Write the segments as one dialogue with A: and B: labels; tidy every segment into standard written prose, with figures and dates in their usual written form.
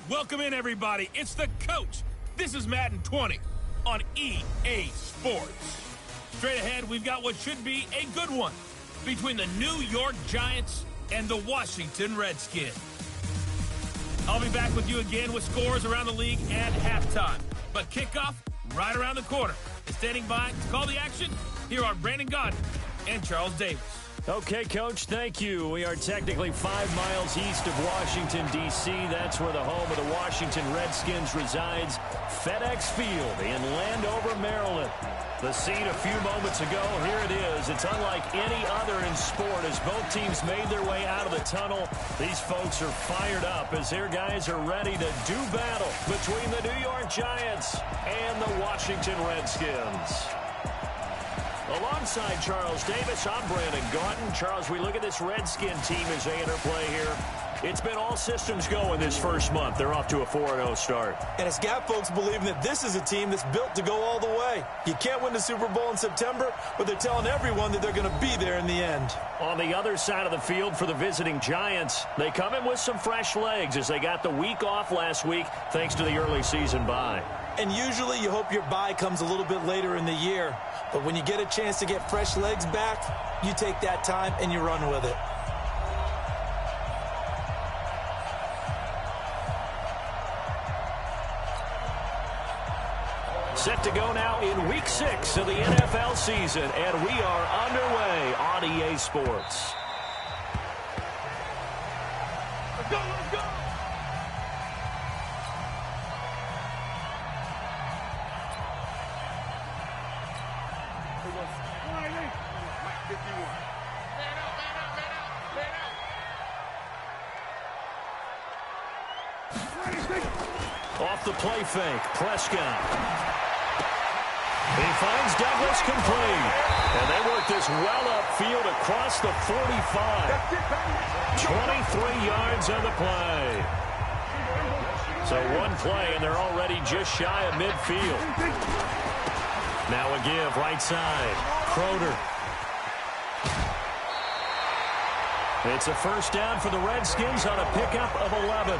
A: Welcome in, everybody. It's the coach. This is Madden 20 on EA Sports. Straight ahead, we've got what should be a good one between the New York Giants and the Washington Redskins. I'll be back with you again with scores around the league at halftime. But kickoff right around the corner. And standing by to call the action, here are Brandon Godden and Charles Davis.
B: Okay, Coach, thank you. We are technically 5 miles east of Washington, D.C. That's where the home of the Washington Redskins resides, FedEx Field in Landover, Maryland. The scene a few moments ago, here it is. It's unlike any other in sport as both teams made their way out of the tunnel. These folks are fired up as their guys are ready to do battle between the New York Giants and the Washington Redskins. Alongside Charles Davis, I'm Brandon Godden. Charles, we look at this Redskin team as they interplay here. It's been all systems go in this first month. They're off to a 4-0 start.
C: And it's got folks believing that this is a team that's built to go all the way. You can't win the Super Bowl in September, but they're telling everyone that they're going to be there in the end.
B: On the other side of the field for the visiting Giants, they come in with some fresh legs as they got the week off last week thanks to the early season bye.
C: And usually you hope your bye comes a little bit later in the year. But when you get a chance to get fresh legs back, you take that time and you run with it.
B: Set to go now in Week 6 of the NFL season, and we are underway on EA Sports.
A: Let's go, let's go!
B: Off the play fake, Prescott. He finds Douglas complete. And they work this well upfield across the 45. 23 yards on the play. So one play, and they're already just shy of midfield. Now a give, right side. Crowder. It's a first down for the Redskins on a pickup of 11.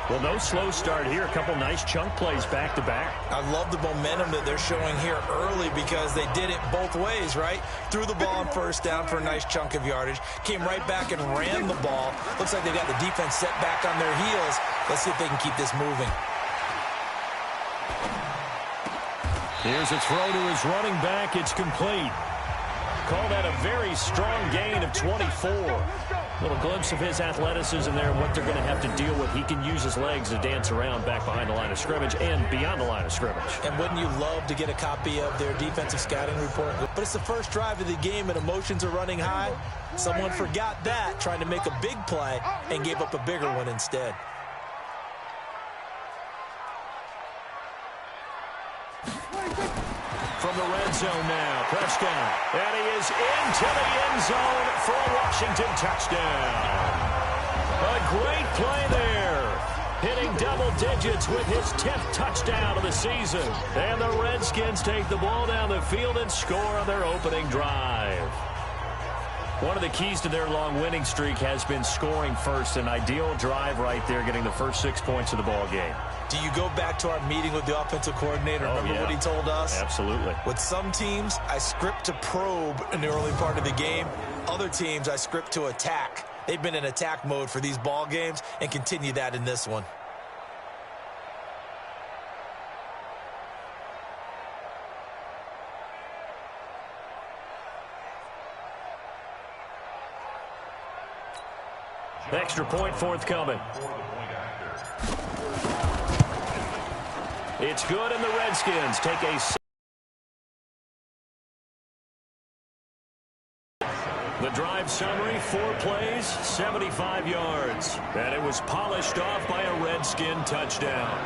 B: Well, no slow start here. A couple nice chunk plays back-to-back.
C: I love the momentum that they're showing here early because they did it both ways, right? Threw the ball on first down for a nice chunk of yardage. Came right back and ran the ball. Looks like they got the defense set back on their heels. Let's see if they can keep this moving.
B: Here's a throw to his running back. It's complete. Call that a very strong gain of 24. Little glimpse of his athleticism there and what they're going to have to deal with. He can use his legs to dance around back behind the line of scrimmage and beyond the line of scrimmage.
C: And wouldn't you love to get a copy of their defensive scouting report? But it's the first drive of the game and emotions are running high. Someone forgot that, trying to make a big play and gave up a bigger one instead.
B: From the red zone now, Prescott. And he is into the end zone for a Washington touchdown. A great play there. Hitting double digits with his 10th touchdown of the season. And the Redskins take the ball down the field and score on their opening drive. One of the keys to their long winning streak has been scoring first. An ideal drive right there, getting the first 6 points of the ball game.
C: Do you go back to our meeting with the offensive coordinator? Remember what he told us?
B: Absolutely.
C: With some teams, I script to probe in the early part of the game. Other teams, I script to attack. They've been in attack mode for these ball games and continue that in this one.
B: Extra point forthcoming. It's good, and the Redskins take a... The drive summary, 4 plays, 75 yards. And it was polished off by a Redskin touchdown.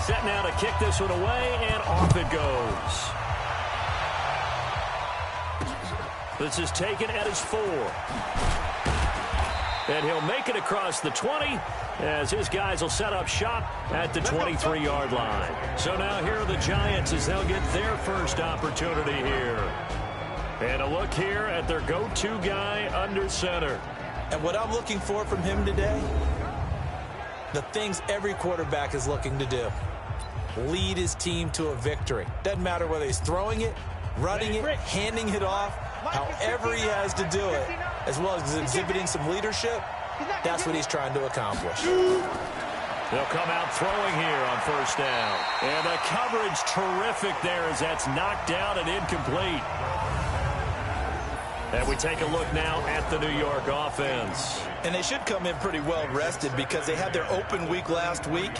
B: Set now to kick this one away, and off it goes. This is taken at his 4. And he'll make it across the 20 as his guys will set up shop at the 23-yard line. So now here are the Giants as they'll get their first opportunity here. And a look here at their go-to guy under center.
C: And what I'm looking for from him today, the things every quarterback is looking to do. Lead his team to a victory. Doesn't matter whether he's throwing it, running it, handing it off, however he has to do it, as well as exhibiting some leadership, that's what he's trying to accomplish.
B: They'll come out throwing here on first down. And the coverage terrific there as that's knocked down and incomplete. And we take a look now at the New York offense.
C: And they should come in pretty well rested because they had their open week last week.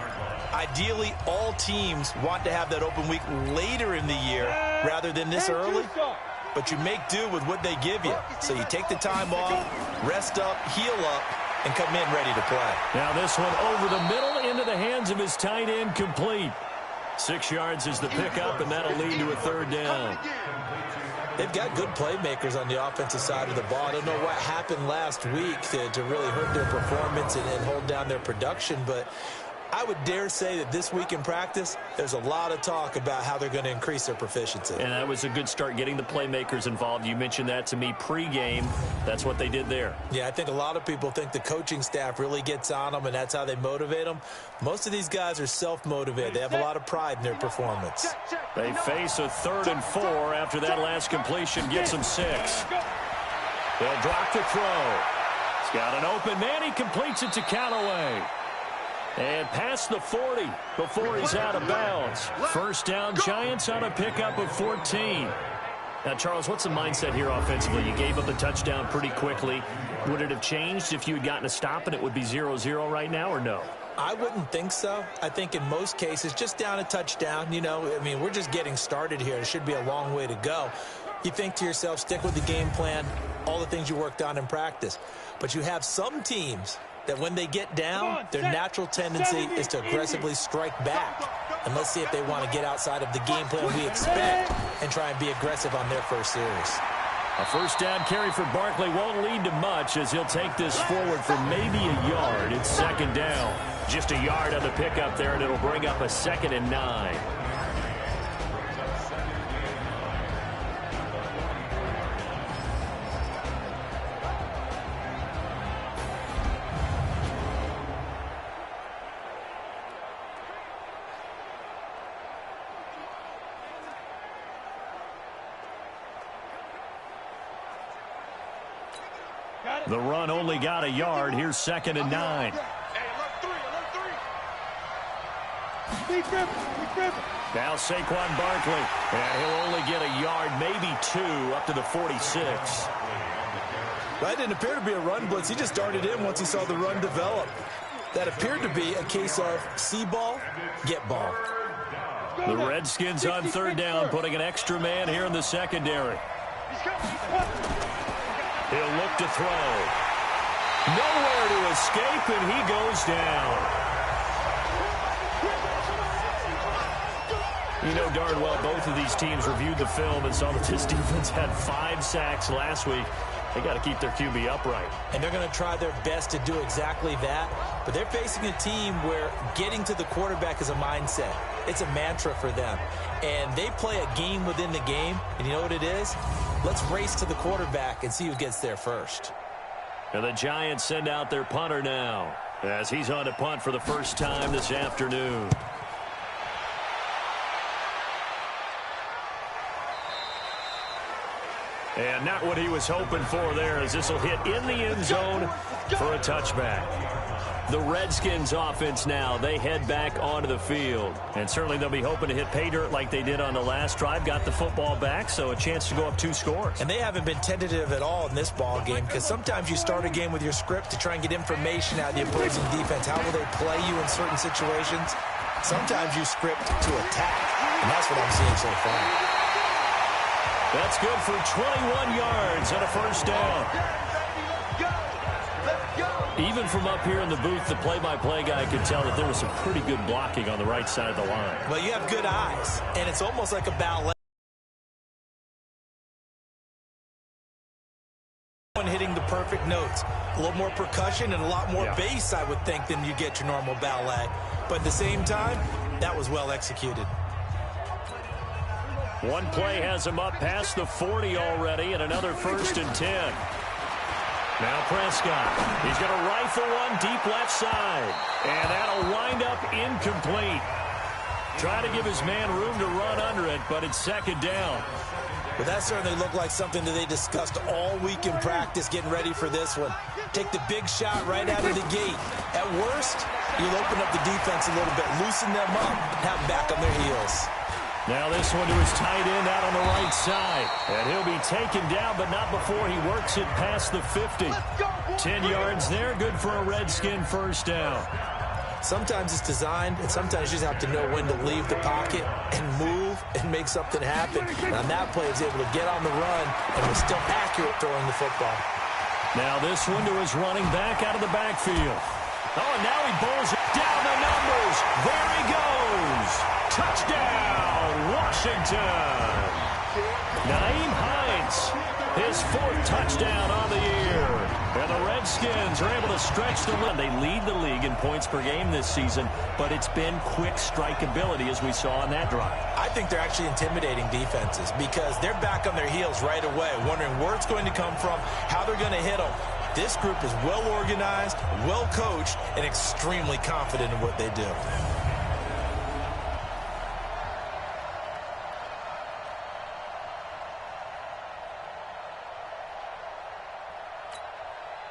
C: Ideally, all teams want to have that open week later in the year rather than this early. But you make do with what they give you. So you take the time off, rest up, heal up, and come in ready to play.
B: Now this one over the middle into the hands of his tight end, complete. 6 yards is the pickup, and that'll lead to a third down.
C: They've got good playmakers on the offensive side of the ball. I don't know what happened last week to really hurt their performance and hold down their production, but I would dare say that this week in practice, there's a lot of talk about how they're going to increase their proficiency.
B: And that was a good start, getting the playmakers involved. You mentioned that to me pregame. That's what they did there.
C: Yeah, I think a lot of people think the coaching staff really gets on them, and that's how they motivate them. Most of these guys are self-motivated. They have a lot of pride in their performance.
B: They face a 3rd and 4 after that last completion gets them 6. They'll drop the throw. He's got an open man. He completes it to Callaway. And past the 40 before he's out of bounds. First down, Giants on a pickup of 14. Now, Charles, what's the mindset here offensively? You gave up a touchdown pretty quickly. Would it have changed if you had gotten a stop and it would be 0-0 right now, or no?
C: I wouldn't think so. I think in most cases, just down a touchdown, you know, I mean, we're just getting started here. It should be a long way to go. You think to yourself, stick with the game plan, all the things you worked on in practice. But you have some teams that when they get down, their natural tendency is to aggressively strike back. And let's see if they want to get outside of the game plan we expect and try and be aggressive on their first series.
B: A first down carry for Barkley won't lead to much as he'll take this forward for maybe a yard. It's 2nd down. Just a yard on the pickup there, and it'll bring up a 2nd and 9. The run only got a yard. Here's 2nd and 9. Now Saquon Barkley. And he'll only get a yard, maybe 2, up to the 46.
C: That didn't appear to be a run blitz. He just darted in once he saw the run develop. That appeared to be a case of see ball, get ball.
B: The Redskins on 3rd down, putting an extra man here in the secondary. He'll look to throw. Nowhere to escape, and he goes down. You know darn well both of these teams reviewed the film and saw that this defense had 5 sacks last week. They got to keep their QB upright.
C: And they're going to try their best to do exactly that. But they're facing a team where getting to the quarterback is a mindset. It's a mantra for them. And they play a game within the game. And you know what it is? Let's race to the quarterback and see who gets there first.
B: And the Giants send out their punter now as he's on to punt for the first time this afternoon. And not what he was hoping for there, as this will hit in the end zone for a touchback. The Redskins offense now, they head back onto the field. And certainly they'll be hoping to hit pay dirt like they did on the last drive. Got the football back, so a chance to go up 2 scores.
C: And they haven't been tentative at all in this ball game, because sometimes you start a game with your script to try and get information out of the opposing defense. How will they play you in certain situations? Sometimes you script to attack, and that's what I'm seeing so far.
B: That's good for 21 yards and a first down. Even from up here in the booth, the play-by-play guy could tell that there was some pretty good blocking on the right side of the line.
C: Well, you have good eyes, and it's almost like a ballet. perfect notes. A little more percussion and a lot more bass, I would think, than you get your normal ballet. But at the same time, that was well executed.
B: One play has him up past the 40 already, and another 1st and 10. Now Prescott. He's going to rifle one deep left side. And that'll wind up incomplete. Trying to give his man room to run under it, but it's 2nd down.
C: Well, that certainly looked like something that they discussed all week in practice, getting ready for this one. Take the big shot right out of the gate. At worst, you'll open up the defense a little bit, loosen them up, have them back on their heels.
B: Now this one to his tight end out on the right side. And he'll be taken down, but not before he works it past the 50. 10 yards there, good for a Redskin 1st down.
C: Sometimes it's designed, and sometimes you just have to know when to leave the pocket and move and make something happen. And on that play, he was able to get on the run and was still accurate throwing the football.
B: Now this one to his running back out of the backfield. Oh, and now he bowls it down the numbers. There he goes. Touchdown, Washington. Naeem Hines, his 4th touchdown on the year. And the Redskins are able to stretch the lead. They lead the league in points per game this season, but it's been quick strikeability as we saw on that drive.
C: I think they're actually intimidating defenses because they're back on their heels right away, wondering where it's going to come from, how they're going to hit them. This group is well organized, well coached, and extremely confident in what they do.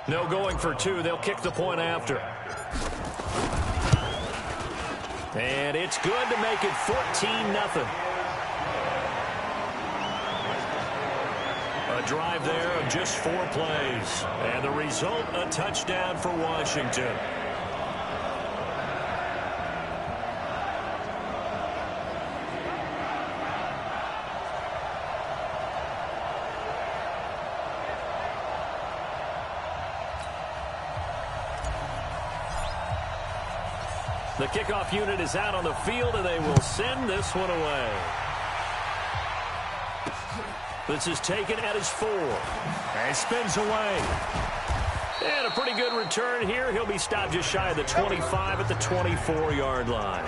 B: No going for 2. They'll kick the point after. And it's good to make it 14-0. A drive there of just 4 plays. And the result, a touchdown for Washington. The kickoff unit is out on the field, and they will send this one away. This is taken at his 4. And spins away. And a pretty good return here. He'll be stopped just shy of the 25 at the 24-yard line.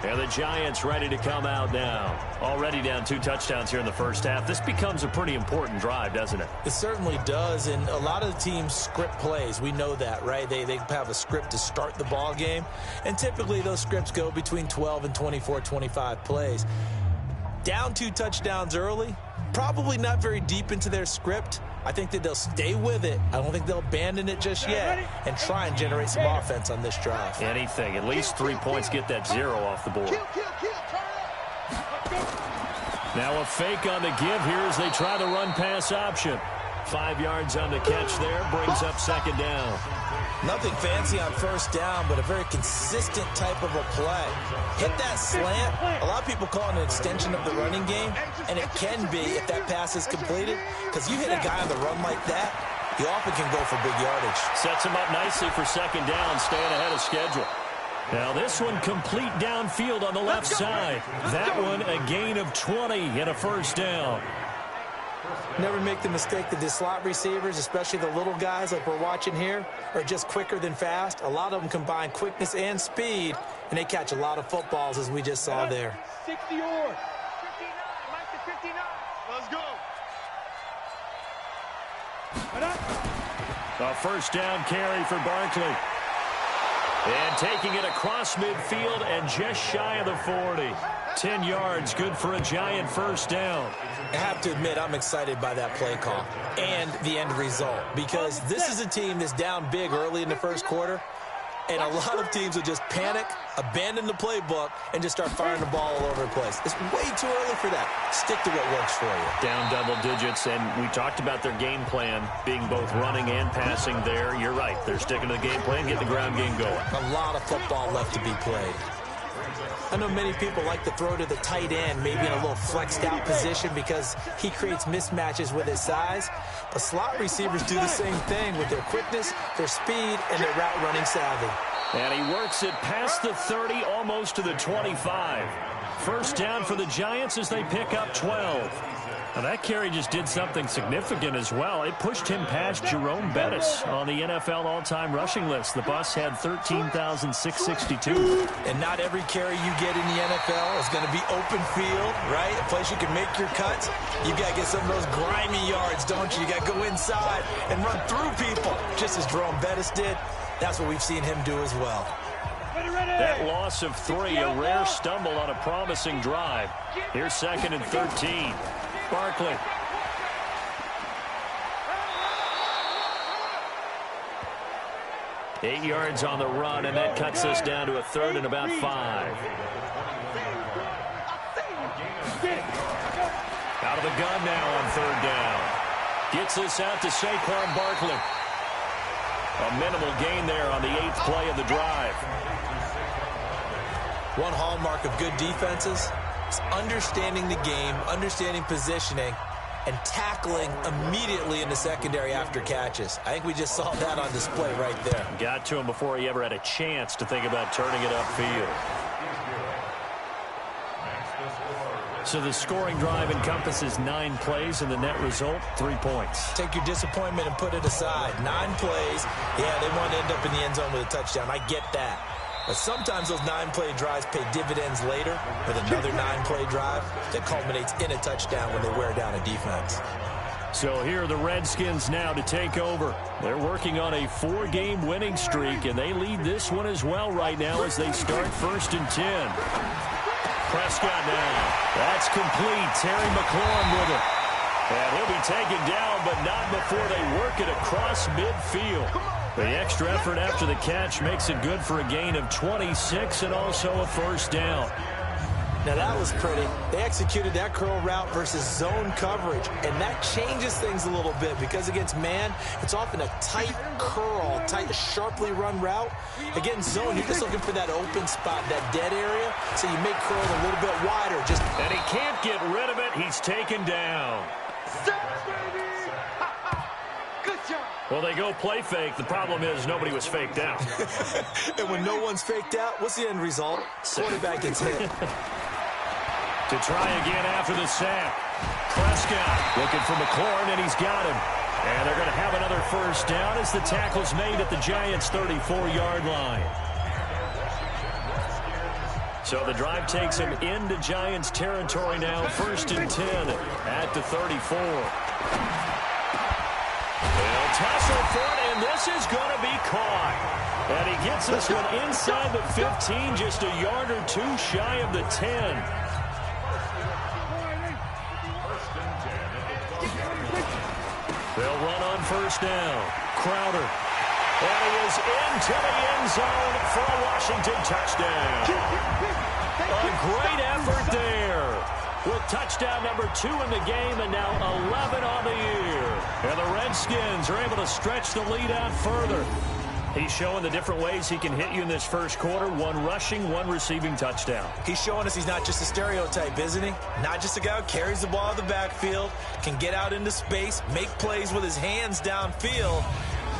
B: And the Giants ready to come out now. Already down 2 touchdowns here in the first half. This becomes a pretty important drive, doesn't it?
C: It certainly does, and a lot of the teams script plays. We know that, right? They have a script to start the ball game, and typically those scripts go between 12 and 24, 25 plays. Down 2 touchdowns early, probably not very deep into their script. I think that they'll stay with it. I don't think they'll abandon it just yet and try and generate some offense on this drive.
B: Anything. At least 3 points, get that 0 off the board. Now a fake on the give here as they try the run-pass option. 5 yards on the catch there, brings up 2nd down.
C: Nothing fancy on 1st down, but a very consistent type of a play. Hit that slant. A lot of people call it an extension of the running game, and it can be if that pass is completed, because you hit a guy on the run like that, he often can go for big yardage.
B: Sets him up nicely for 2nd down, staying ahead of schedule. Now this one complete downfield on the left side. That one a gain of 20 and a 1st down.
C: Never make the mistake that the slot receivers, especially the little guys like we're watching here, are just quicker than fast. A lot of them combine quickness and speed, and they catch a lot of footballs, as we just saw there.
D: 60 yards. 59, Mike to 59. Let's go.
B: A 1st down carry for Barkley. And taking it across midfield and just shy of the 40. 10 yards, good for a Giant 1st down.
C: I have to admit, I'm excited by that play call and the end result, because this is a team that's down big early in the 1st quarter, and a lot of teams will just panic, abandon the playbook, and just start firing the ball all over the place. It's way too early for that. Stick to what works for you.
B: Down double digits, and we talked about their game plan being both running and passing there. You're right. They're sticking to the game plan, getting the ground game going.
C: A lot of football left to be played. I know many people like to throw to the tight end, maybe in a little flexed out position because he creates mismatches with his size. But slot receivers do the same thing with their quickness, their speed, and their route running savvy.
B: And he works it past the 30, almost to the 25. 1st down for the Giants as they pick up 12. Now that carry just did something significant as well. It pushed him past Jerome Bettis on the NFL all-time rushing list. The bus had 13,662.
C: And not every carry you get in the NFL is going to be open field, right? A place you can make your cuts. You got to get some of those grimy yards, don't you? You got to go inside and run through people, just as Jerome Bettis did. That's what we've seen him do as well.
B: That loss of 3, a rare stumble on a promising drive. Here's 2nd and 13. Barkley. Eight yards on the run, and that cuts us down to a 3rd and about 5. Out of the gun now on 3rd down. Gets us out to Saquon Barkley. A minimal gain there on the 8th play of the drive.
C: One hallmark of good defenses is understanding the game, understanding positioning, and tackling immediately in the secondary after catches. I think we just saw that on display right there.
B: Got to him before he ever had a chance to think about turning it upfield. So the scoring drive encompasses 9 plays, and the net result, 3 points.
C: Take your disappointment and put it aside. 9 plays. Yeah, they want to end up in the end zone with a touchdown. I get that. But sometimes those 9-play drives pay dividends later with another 9-play drive that culminates in a touchdown when they wear down a defense.
B: So here are the Redskins now to take over. They're working on a 4-game winning streak, and they lead this one as well right now as they start 1st and 10. Prescott now. That's complete. Terry McLaurin with it. And he'll be taken down, but not before they work it across midfield. The extra effort after the catch makes it good for a gain of 26 and also a 1st down.
C: Now that was pretty. They executed that curl route versus zone coverage, and that changes things a little bit because against man, it's often a tight curl, tight, sharply run route. Against zone, you're just looking for that open spot, that dead area, so you make curl a little bit wider.
B: And he can't get rid of it. He's taken down. Well, they go play fake. The problem is nobody was faked out.
C: And when no one's faked out, what's the end result? Quarterback gets hit.
B: To try again after the sack. Prescott looking for McLaurin, and he's got him. And they're going to have another 1st down as the tackle's made at the Giants' 34-yard line. So the drive takes him into Giants territory now. 1st and 10 at the 34. They'll tussle for it, and this is going to be caught. And he gets this one inside the 15, just a yard or 2 shy of the 10. They'll run on 1st down. Crowder. And he is into the end zone for a Washington touchdown. A great effort there. With touchdown number 2 in the game and now 11 on the year. And the Redskins are able to stretch the lead out further. He's showing the different ways he can hit you in this 1st quarter. 1 rushing, 1 receiving touchdown.
C: He's showing us he's not just a stereotype, isn't he? Not just a guy who carries the ball in the backfield, can get out into space, make plays with his hands downfield.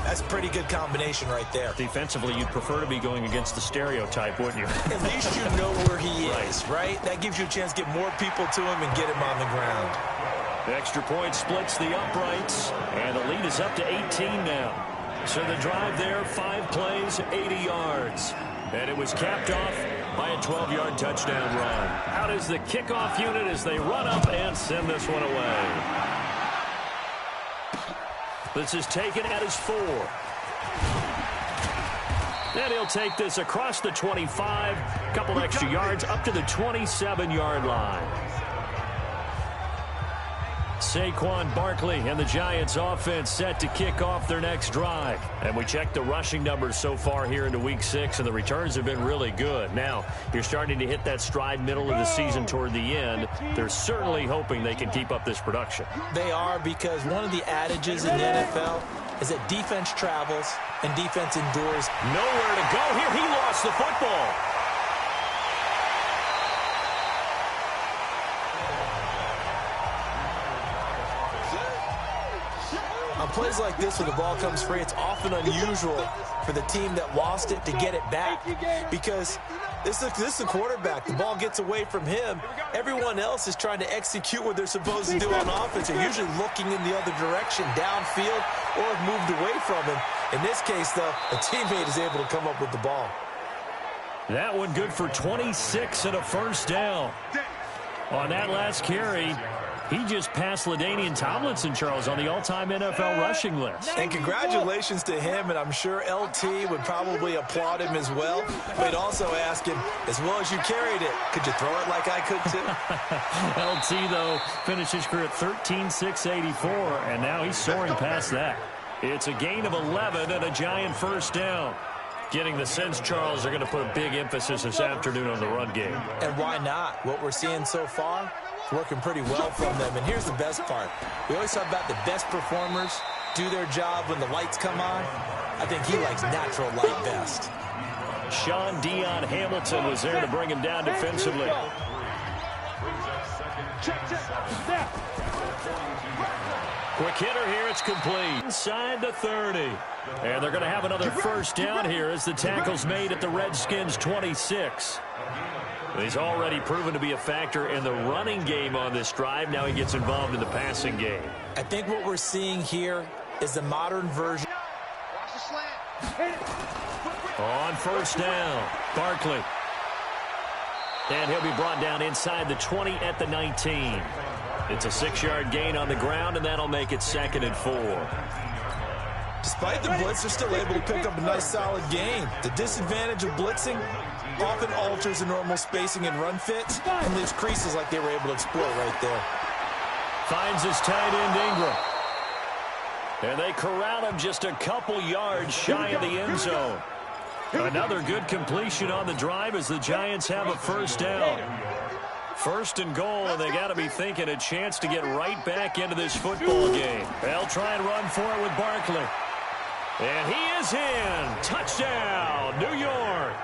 C: That's a pretty good combination right there.
B: Defensively, you'd prefer to be going against the stereotype, wouldn't you?
C: At least you know where he is, right? That gives you a chance to get more people to him and get him on the ground.
B: The extra point splits the uprights, and the lead is up to 18 now. So the drive there, 5 plays, 80 yards. And it was capped off by a 12-yard touchdown run. How does the kickoff unit as they run up and send this one away? This is taken at his 4. And he'll take this across the 25, a couple extra yards up to the 27-yard line. Saquon Barkley and the Giants offense set to kick off their next drive. And we checked the rushing numbers so far here into Week 6, and the returns have been really good. Now, you're starting to hit that stride middle of the season toward the end. They're certainly hoping they can keep up this production.
C: They are, because one of the adages in the NFL is that defense travels and defense endures.
B: Nowhere to go here. He lost the football.
C: On plays like this, when the ball comes free, it's often unusual for the team that lost it to get it back, because This is a quarterback. The ball gets away from him. Everyone else is trying to execute what they're supposed to do on offense. They're usually looking in the other direction, downfield, or have moved away from him. In this case, though, a teammate is able to come up with the ball.
B: That one good for 26 and a first down. On that last carry, he just passed LaDainian Tomlinson, Charles, on the all-time NFL rushing list.
C: And congratulations to him, and I'm sure LT would probably applaud him as well. But he'd also ask him, as well as you carried it, could you throw it like I could too?
B: LT, though, finished his career at 13,684, and now he's soaring past that. It's a gain of 11 and a Giant first down. Getting the sense, Charles, they're going to put a big emphasis this afternoon on the run game.
C: And why not? What we're seeing so far, working pretty well from them. And here's the best part. We always talk about the best performers do their job when the lights come on. I think he likes natural light best.
B: Sean Dion Hamilton was there to bring him down defensively. Quick hitter here, it's complete. Inside the 30. And they're going to have another first down here as the tackle's made at the Redskins 26. He's already proven to be a factor in the running game on this drive. Now he gets involved in the passing game.
C: I think what we're seeing here is the modern version.
B: On first down, Barkley. And he'll be brought down inside the 20 at the 19. It's a 6-yard gain on the ground, and that'll make it 2nd and 4.
C: Despite the blitz, they're still able to pick up a nice, solid gain. The disadvantage of blitzing often alters the normal spacing and run fits and leaves creases like they were able to exploit right there.
B: Finds his tight end, Ingram. And they corral him just a couple yards shy of the end zone. Another good completion on the drive as the Giants have a first down. 1st and goal, and they got to be thinking a chance to get right back into this football game. They'll try and run for it with Barkley. And he is in. Touchdown, New York.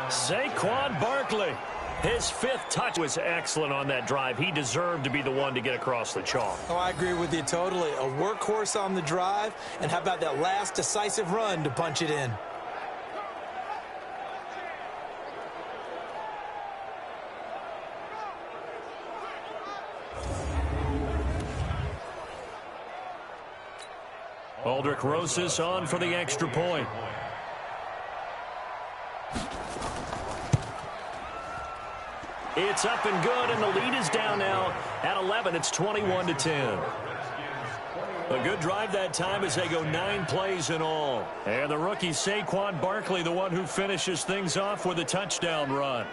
B: Saquon Barkley. His 5th touch was excellent on that drive. He deserved to be the one to get across the chalk.
C: Oh, I agree with you totally. A workhorse on the drive, and how about that last decisive run to punch it in?
B: Aldrich Rosas on for the extra point. It's up and good, and the lead is down now at 11. It's 21-10. A good drive that time as they go 9 plays in all. And the rookie Saquon Barkley, the one who finishes things off with a touchdown run.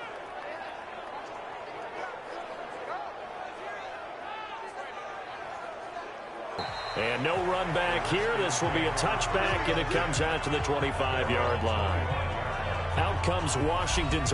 B: And no run back here. This will be a touchback, and it comes out to the 25-yard line. Out comes Washington's